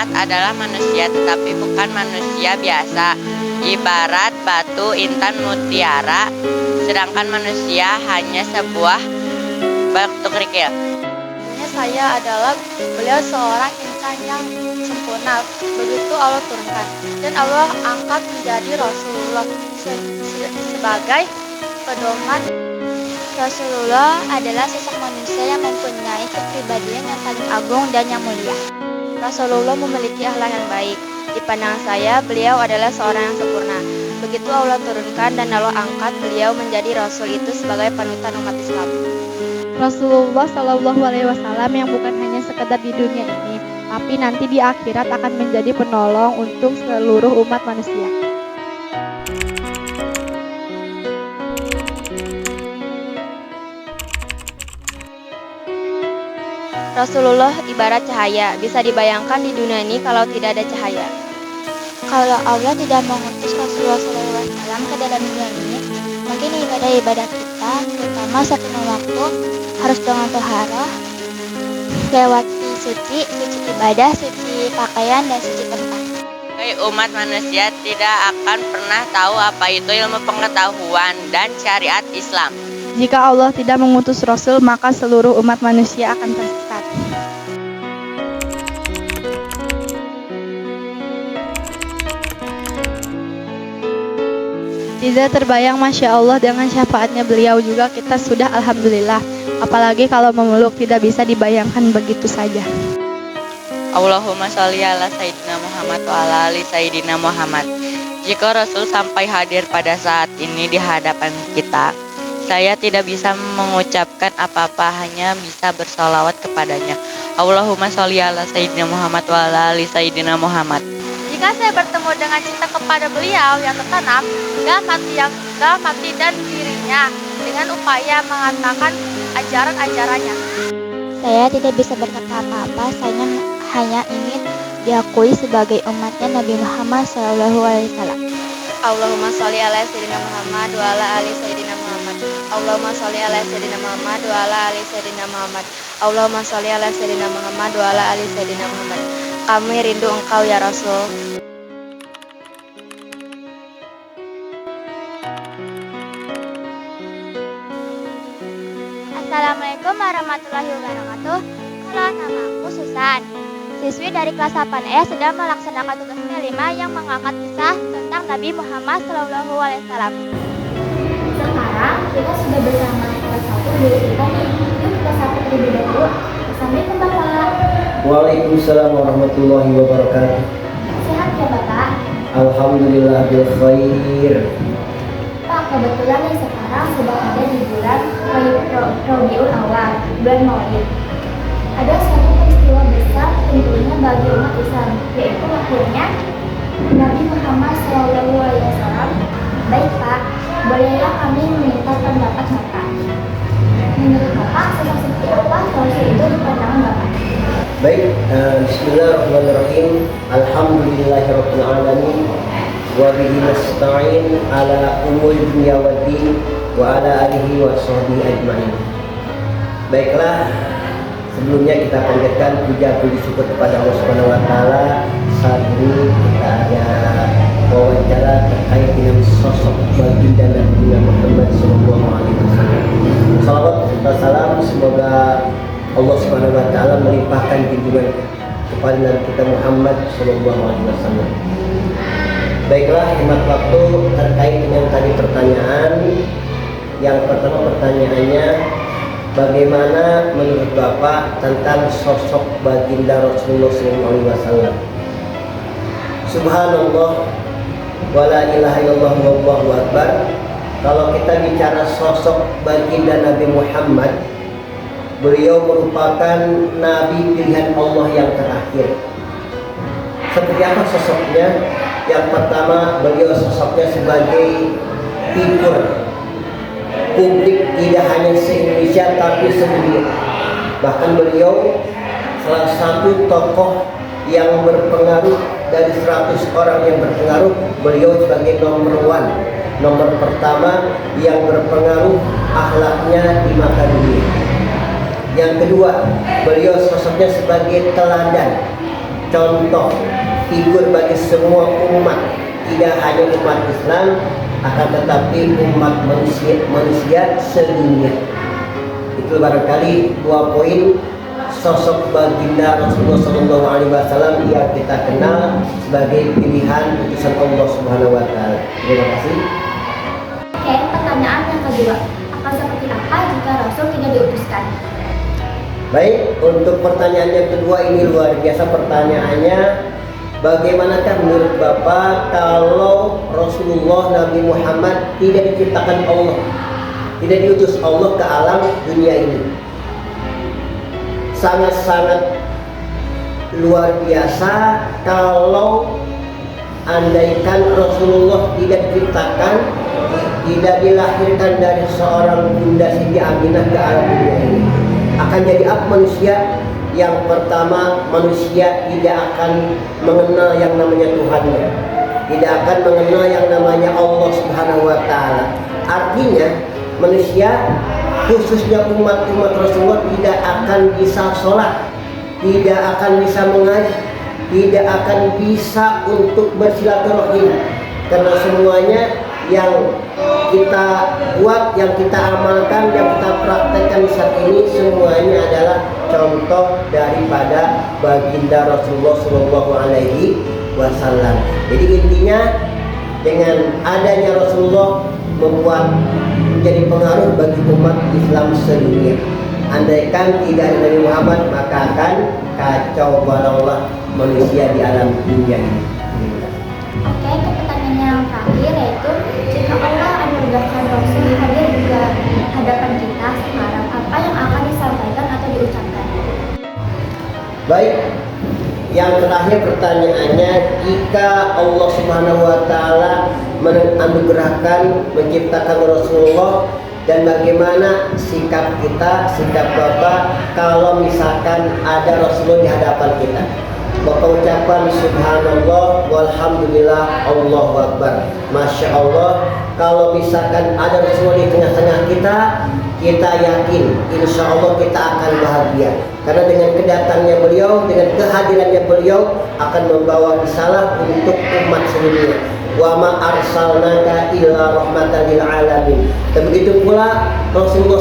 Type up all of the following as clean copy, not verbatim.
Muhammad adalah manusia, tetapi bukan manusia biasa, ibarat batu intan mutiara, sedangkan manusia hanya sebuah batu kerikil. Saya adalah beliau seorang insan yang sempurna. Begitu Allah turunkan dan Allah angkat menjadi Rasulullah sebagai pedoman. Rasulullah adalah sosok manusia yang mempunyai kepribadian yang paling agung dan yang mulia. Rasulullah memiliki akhlak yang baik. Di pandangan saya, beliau adalah seorang yang sempurna. Begitu Allah turunkan dan Allah angkat beliau menjadi Rasul itu sebagai panutan umat Islam. Rasulullah Shallallahu Alaihi Wasallam yang bukan hanya sekedar di dunia ini, tapi nanti di akhirat akan menjadi penolong untuk seluruh umat manusia. Rasulullah ibarat cahaya, bisa dibayangkan di dunia ini kalau tidak ada cahaya. Kalau Allah tidak mengutus Rasulullah SAW ke dalam dunia ini, mungkin ibadah-ibadah kita, terutama satu waktu, harus dengan toharah, lewati suci ibadah, suci pakaian, dan suci tempat. Umat manusia tidak akan pernah tahu apa itu ilmu pengetahuan dan syariat Islam. Jika Allah tidak mengutus Rasul, maka seluruh umat manusia akan tersesat. Tidak terbayang, Masya Allah, dengan syafaatnya beliau juga kita sudah Alhamdulillah. Apalagi kalau memeluk tidak bisa dibayangkan begitu saja. Allahumma sholli ala Sayyidina Muhammad wa ala ali Sayyidina Muhammad. Jika Rasul sampai hadir pada saat ini di hadapan kita, saya tidak bisa mengucapkan apa-apa, hanya bisa bersolawat kepadanya. Allahumma sholli ala Sayyidina Muhammad wa ala ali Sayyidina Muhammad. Jika saya bertemu dengan cinta kepada beliau yang tertanam dalam hati dan dirinya dengan upaya mengatakan ajaran-ajarannya. Saya tidak bisa berkata apa-apa, saya hanya ingin diakui sebagai umatnya Nabi Muhammad SAW. Allahumma sholli ala Sayyidina Muhammad wa ala ali Sayyidina Muhammad. Allahumma sholli ala Sayyidina Muhammad wa ala ali Sayyidina Muhammad. Allahumma sholli ala Sayyidina Muhammad wa ala ali Sayyidina Muhammad. Kami rindu Engkau ya Rasul. Assalamualaikum warahmatullahi wabarakatuh. Halo, nama aku Susan. Siswi dari kelas 8E sedang melaksanakan tugas 5 yang mengangkat kisah tentang Nabi Muhammad SAW. Sekarang kita sudah bersama kelas 1 dulu kita nih. Yuk kelas 1 terlebih dahulu. Assalamualaikum Bapak. Waalaikumsalam warahmatullahi wabarakatuh. Sehat ya Bapak? Alhamdulillah bil khair. Pak, kebetulan nih sekarang sedang ada di bulan Rabiul Awal, bulan Maulid. Ada suatu peristiwa besar tentunya bagi umat Islam, yaitu lahirnya Nabi Muhammad SAW. Baik Pak, bolehlah kami meminta pendapat Bapak. Menurut Bapak, seperti apa Rasul itu di pandangan Bapak? Baik, bismillahirrahmanirrahim. Alhamdulillahirabbil alamin. Wa bihi nasta'in ala umuri dunya waddin wa ala alihi wa sahbihi ajmain. Baiklah, sebelumnya kita panjatkan puja puji syukur kepada Allah Subhanahu wa taala. Saat ini kita ada wawancara terkait dengan sosok baginda Nabi Muhammad sallallahu alaihi wasallam. Salawat serta salam semoga Allah Subhanahu wa taala melimpahkan junjungan kepada Nabi kita Muhammad sallallahu alaihi wasallam. Baiklah, hemat waktu terkait dengan tadi pertanyaan. Yang pertama pertanyaannya, bagaimana menurut Bapak tentang sosok baginda Rasulullah SAW? Subhanallah, wala ilaha illallah wallahu akbar. Kalau kita bicara sosok baginda Nabi Muhammad, beliau merupakan nabi pilihan Allah yang terakhir. Seperti apa sosoknya? Yang pertama, beliau sosoknya sebagai figur publik tidak hanya se-Indonesia tapi sedunia. Bahkan beliau salah satu tokoh yang berpengaruh dari 100 orang yang berpengaruh, beliau sebagai nomor pertama yang berpengaruh akhlaknya di mata dunia. Yang kedua, beliau sosoknya sebagai teladan contoh figur bagi semua umat, tidak hanya umat Islam, akan tetapi umat manusia sedunia. Itu barangkali 2 poin sosok baginda Rasulullah SAW yang kita kenal sebagai pilihan utusan Allah Subhanahu wa taala. Terima kasih. Oke, pertanyaan yang kedua. Akan seperti apa jika Rasul tidak diutuskan? Baik, untuk pertanyaan yang kedua ini luar biasa pertanyaannya. Bagaimanakah menurut Bapak kalau Rasulullah Nabi Muhammad tidak diciptakan Allah, tidak diutus Allah ke alam dunia ini? Sangat-sangat luar biasa kalau andaikan Rasulullah tidak diciptakan, tidak dilahirkan dari seorang bunda Siti Aminah ke alam dunia ini. Akan jadi apa manusia? Yang pertama, manusia tidak akan mengenal yang namanya Tuhannya, tidak akan mengenal yang namanya Allah Subhanahu wa taala. Artinya manusia, khususnya umat-umat Rasulullah, tidak akan bisa sholat, tidak akan bisa mengaji, tidak akan bisa untuk bersilaturahim, karena semuanya yang kita buat, yang kita amalkan, yang kita praktekkan saat ini semuanya adalah contoh daripada baginda Rasulullah Shallallahu Alaihi Wasallam. Jadi intinya dengan adanya Rasulullah membuat menjadi pengaruh bagi umat Islam sedunia. Andaikan tidak ada Nabi Muhammad, maka akan kacau balau manusia di alam dunia ini. Oke, ke pertanyaan yang terakhir, yaitu jika Allah anugerahkan Rasul hadir di hadapan kita sekarang, apa yang akan disampaikan atau diucapkan? Baik, yang terakhir pertanyaannya, jika Allah Subhanahu wa taala menganugerahkan menciptakan Rasulullah, dan bagaimana sikap kita, sikap Bapak kalau misalkan ada Rasulullah di hadapan kita? Bapak ucapan subhanallah walhamdulillah Allahu akbar, masya Allah. Kalau misalkan ada Rasulullah di tengah-tengah kita, kita yakin insya Allah kita akan bahagia, karena dengan kedatangannya beliau, dengan kehadirannya beliau akan membawa risalah untuk umat sedunia. Wa ma arsalnaka illa rahmatan lil alamin. Dan begitu pula Rasulullah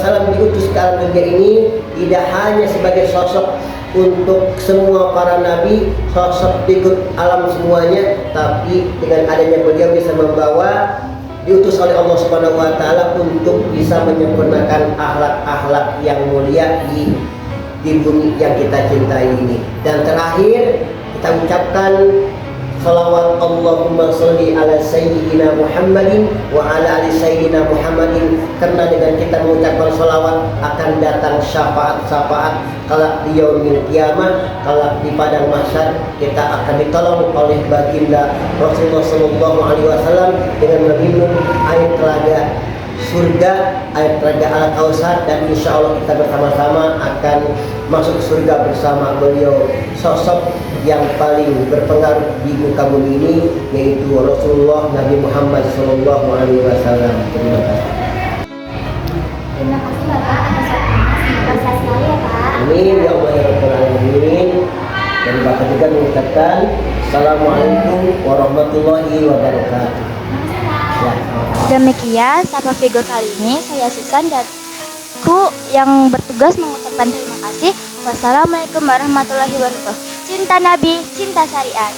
SAW diutus ke alam dunia ini tidak hanya sebagai sosok untuk semua para nabi, sosok ikut alam semuanya, tapi dengan adanya beliau bisa membawa, diutus oleh Allah Subhanahu wa taala untuk bisa menyempurnakan akhlak-akhlak yang mulia di bumi yang kita cintai ini. Dan terakhir kita ucapkan salawat Allahumma sholli ala sayyidina Muhammadin wa ala ali sayyidina Muhammadin, karena dengan kita mengucapkan salawat akan datang syafaat-syafaat kelak di yaumil kiamah, kelak di padang mahsyar kita akan ditolong oleh baginda Rasulullah sallallahu alaihi wasallam dengan meminum air telaga surga, air telaga Al-Kautsar, dan insya Allah kita bersama-sama akan masuk surga bersama beliau, sosok yang paling berpengaruh di muka bumi ini, yaitu Rasulullah Nabi Muhammad Sallallahu Alaihi Wasallam. Terima kasih. Terima kasih Bapak atas waktunya. Semoga sehat selalu ya Pak. Amin ya Allah ya Rabbal Alamin. Dan Bapak juga mengucapkan Assalamualaikum warahmatullahi wabarakatuh. Ya. Demikian Sapa Figur kali ini, saya Susan dan kru yang bertugas mengucapkan terima kasih. Wassalamualaikum warahmatullahi wabarakatuh. Cinta Nabi, cinta syariat.